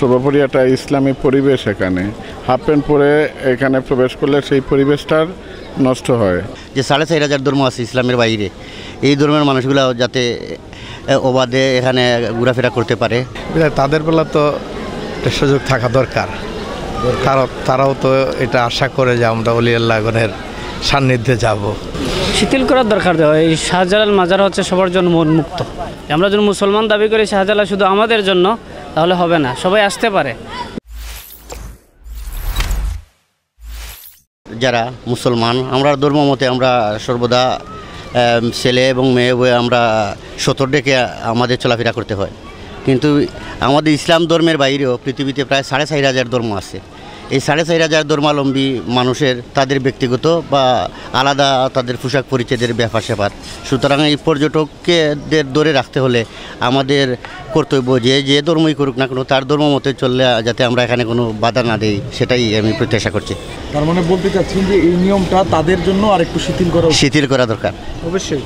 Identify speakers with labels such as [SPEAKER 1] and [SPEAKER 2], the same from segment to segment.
[SPEAKER 1] সর্বোপরি একটা ইসলামী পরিবেশ। এখানে হাফ প্যান্ট পরে এখানে প্রবেশ করলে সেই পরিবেশটার নষ্ট হয়।
[SPEAKER 2] যে ৪,৫০০ ধর্ম আছে ইসলামের বাইরে, এই ধর্মের মানুষগুলো যাতে অবাধে এখানে ঘোরাফেরা করতে পারে,
[SPEAKER 3] তাদের বেলা তো সুযোগ থাকা দরকার। তারাও তো এটা আশা করে যে আমরা ওলি আল্লাহগণের সান্নিধ্যে যাব।
[SPEAKER 4] শিথিল করার দরকার দেওয়া। এই শাহজালাল মাজার হচ্ছে সবার জন্য উন্মুক্ত। আমরা যদি মুসলমান দাবি করি শাহজালাল শুধু আমাদের জন্য, তাহলে হবে না, সবাই আসতে পারে।
[SPEAKER 2] যারা মুসলমান আমরা ধর্ম মতে আমরা সর্বদা ছেলে এবং মেয়ে বয়ে আমরা সতর ডেকে আমাদের চলাফেরা করতে হয়। কিন্তু আমাদের ইসলাম ধর্মের বাইরেও পৃথিবীতে প্রায় ৪,৫০০ ধর্ম আছে। এই ৪,৫০০ ধর্মাবলম্বী মানুষের তাদের ব্যক্তিগত বা আলাদা তাদের পোশাক পরিচ্ছদের ব্যাপার স্যাপার। সুতরাং এই পর্যটকদের ধরে রাখতে হলে আমাদের কর্তব্য যে ধর্মই করুক না কেন তার ধর্ম মতে চললে যাতে আমরা এখানে কোনো বাধা না দিই, সেটাই আমি প্রত্যাশা করছি।
[SPEAKER 5] তার মানে বলতে চাচ্ছেন যে এই নিয়মটা তাদের জন্য আর একটু শিথিল করা
[SPEAKER 2] দরকার।
[SPEAKER 5] অবশ্যই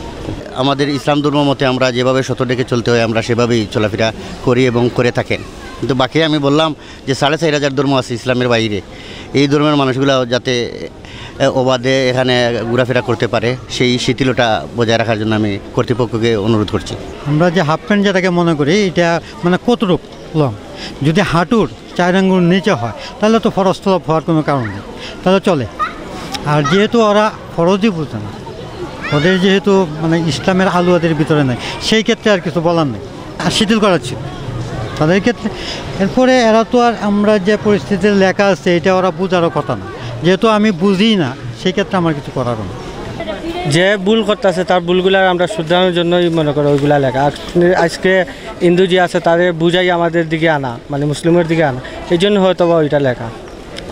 [SPEAKER 2] আমাদের ইসলাম ধর্ম মতে আমরা যেভাবে সতর ডেকে চলতে হয় আমরা সেভাবেই চলাফেরা করি এবং করে থাকেন। কিন্তু বাকি আমি বললাম যে ৪,৫০০ ধর্ম আছে ইসলামের বাইরে, এই ধর্মের মানুষগুলো যাতে অবাধে এখানে ঘোরাফেরা করতে পারে, সেই শিথিলতা বজায় রাখার জন্য আমি কর্তৃপক্ষকে অনুরোধ করছি।
[SPEAKER 6] আমরা যে হাফ প্যান্ট যেটাকে মনে করি এটা মানে কতটুক লং, যদি হাঁটুর 4 আঙ্গুল নিচে হয় তাহলে তো ফরজ তলব হওয়ার কোনো কারণ নেই, তাহলে চলে। আর যেহেতু ওরা ফরজই বুঝে না, ওদের যেহেতু মানে ইসলামের আলু ওদের ভিতরে নেই, সেই ক্ষেত্রে আর কিছু বলার নেই, আর শিথিল করা ছিল তাদের ক্ষেত্রে। এরপরে এরা তো আর আমরা যে পরিস্থিতির লেখা আছে এটা ওরা বোঝারও কথা না, যেহেতু আমি বুঝি না সেই ক্ষেত্রে আমার কিছু করারও না।
[SPEAKER 4] যে ভুল করতেছে তার ভুলগুলো আমরা শুধরানোর জন্যই মনে করো ওইগুলা লেখা। আজকে হিন্দু যে আছে তাদের বুঝাই আমাদের দিকে আনা, মানে মুসলিমের দিকে আনা, এই জন্য হয়তো বা ওইটা লেখা,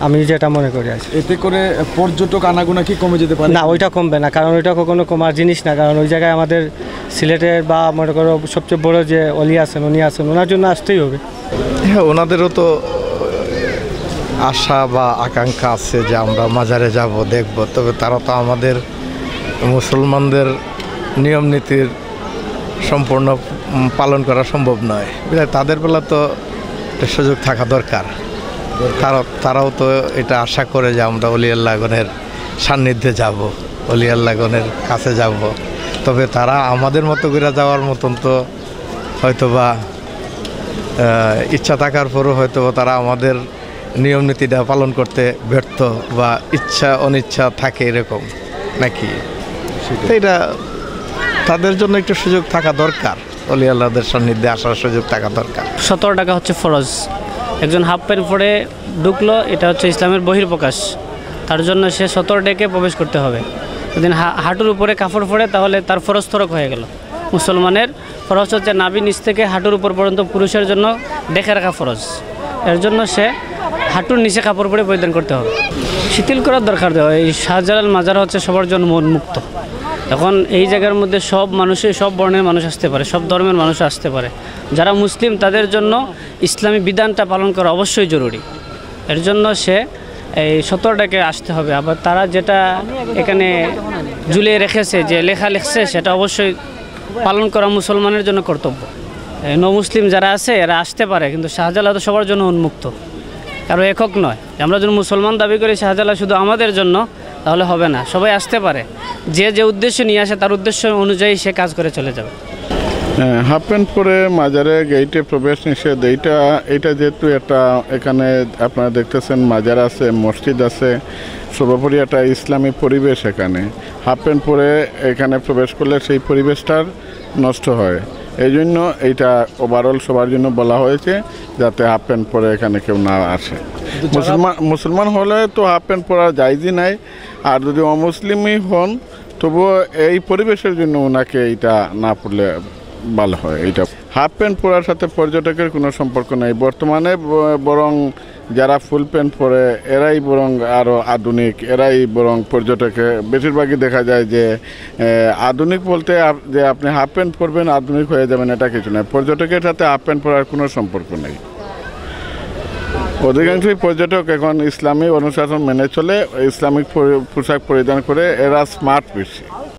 [SPEAKER 4] আমি যেটা মনে করি আছি।
[SPEAKER 5] এতে করে পর্যটক আনাগোনা কি কমে যেতে পারে?
[SPEAKER 4] না, ওইটা কমবে না, কারণ ওইটা কখনো কমার জিনিস না। কারণ ওই জায়গায় আমাদের সিলেটের বা মনে করো সবচেয়ে বড় যে অলি আছেন উনি আছেন, ওনার জন্য আসতেই হবে।
[SPEAKER 3] হ্যাঁ, ওনাদেরও তো আশা বা আকাঙ্ক্ষা আছে যে আমরা মাজারে যাব, দেখব। তবে তারা তো আমাদের মুসলমানদের নিয়ম নীতির সম্পূর্ণ পালন করা সম্ভব নয়। তাদের বেলা তো সুযোগ থাকা দরকার। তারাও তো এটা আশা করে যে আমরা ওলি আল্লাহগণের সান্নিধ্যে যাব, ওলি আল্লাহগণের কাছে যাব। তবে তারা আমাদের মতো করে যাওয়ার মতন তো হয়তোবা ইচ্ছা থাকার পরও হয়তো তারা আমাদের নিয়ম নীতিটা পালন করতে ব্যর্থ বা ইচ্ছা অনিচ্ছা থাকে এরকম নাকি। এটা তাদের জন্য একটু সুযোগ থাকা দরকার, ওলি আল্লাহদের সান্নিধ্যে আসার সুযোগ থাকা দরকার।
[SPEAKER 4] 17 টাকা হচ্ছে ফরজ। একজন হাফ প্যান্ট পরে ঢুকলো, এটা হচ্ছে ইসলামের বহির্প্রকাশ, তার জন্য সে 17 ডেকে প্রবেশ করতে হবে। যদি হাঁটুর উপরে কাপড় পরে তাহলে তার ফরজ তরক হয়ে গেল। মুসলমানের ফরজ হচ্ছে নাভি নিচ থেকে হাঁটুর উপর পর্যন্ত পুরুষের জন্য ডেকে রাখা ফরজ, এর জন্য সে হাঁটুর নিচে কাপড় পরে পরিধান করতে হবে। শিথিল করার দরকার দেওয়া। এই শাহজালাল মাজার হচ্ছে সবার জন্য উন্মুক্ত। এখন এই জায়গার মধ্যে সব মানুষই সব বর্ণের মানুষ আসতে পারে, সব ধর্মের মানুষ আসতে পারে। যারা মুসলিম তাদের জন্য ইসলামী বিধানটা পালন করা অবশ্যই জরুরি, এর জন্য সে এই 17 ডেকে আসতে হবে। আবার তারা যেটা এখানে ঝুলিয়ে রেখেছে, যে লেখা লিখছে, সেটা অবশ্যই পালন করা মুসলমানের জন্য কর্তব্য। মুসলিম যারা আছে এরা আসতে পারে, কিন্তু শাহজালাল তো সবার জন্য উন্মুক্ত, কারো একক নয়। আমরা যদি মুসলমান দাবি করি শাহজালাল শুধু আমাদের জন্য, তাহলে হবে না, সবাই আসতে পারে। যে উদ্দেশ্য নিয়ে আসে তার উদ্দেশ্য অনুযায়ী সে কাজ করে চলে যাবে।
[SPEAKER 1] হাফ প্যান্ট পরে মাজারে গেইটে প্রবেশ নিষেধ। এইটা যেহেতু একটা এখানে আপনারা দেখতেছেন মাজার আছে, মসজিদ আছে, সর্বোপরি একটা ইসলামী পরিবেশ। এখানে হাফ প্যান্ট পরে এখানে প্রবেশ করলে সেই পরিবেশটার নষ্ট হয়। এই জন্য এইটা ওভারঅল সবার জন্য বলা হয়েছে যাতে হাফ প্যান্ট পরে এখানে কেউ না আসে। মুসলমান হলে তো হাফ প্যান্ট পরা জায়জই নাই, আর যদি অমুসলিমই হন তবুও এই পরিবেশের জন্য ওনাকে এইটা না পড়লে ভালো হয়। এইটা হাফ প্যান্ট পরার সাথে পর্যটকের কোনো সম্পর্ক নেই বর্তমানে, বরং যারা ফুল প্যান্ট পরে এরাই বরং আরও আধুনিক, এরাই বরং পর্যটকে বেশিরভাগই দেখা যায় যে আধুনিক বলতে যে আপনি হাফ প্যান্ট পরবেন আধুনিক হয়ে যাবেন এটা কিছু নয়। পর্যটকের সাথে হাফ প্যান্ট পরার কোনো সম্পর্ক নেই। অধিকাংশই পর্যটক এখন ইসলামী অনুশাসন মেনে চলে, ইসলামিক পোশাক পরিধান করে, এরা স্মার্ট বেশি।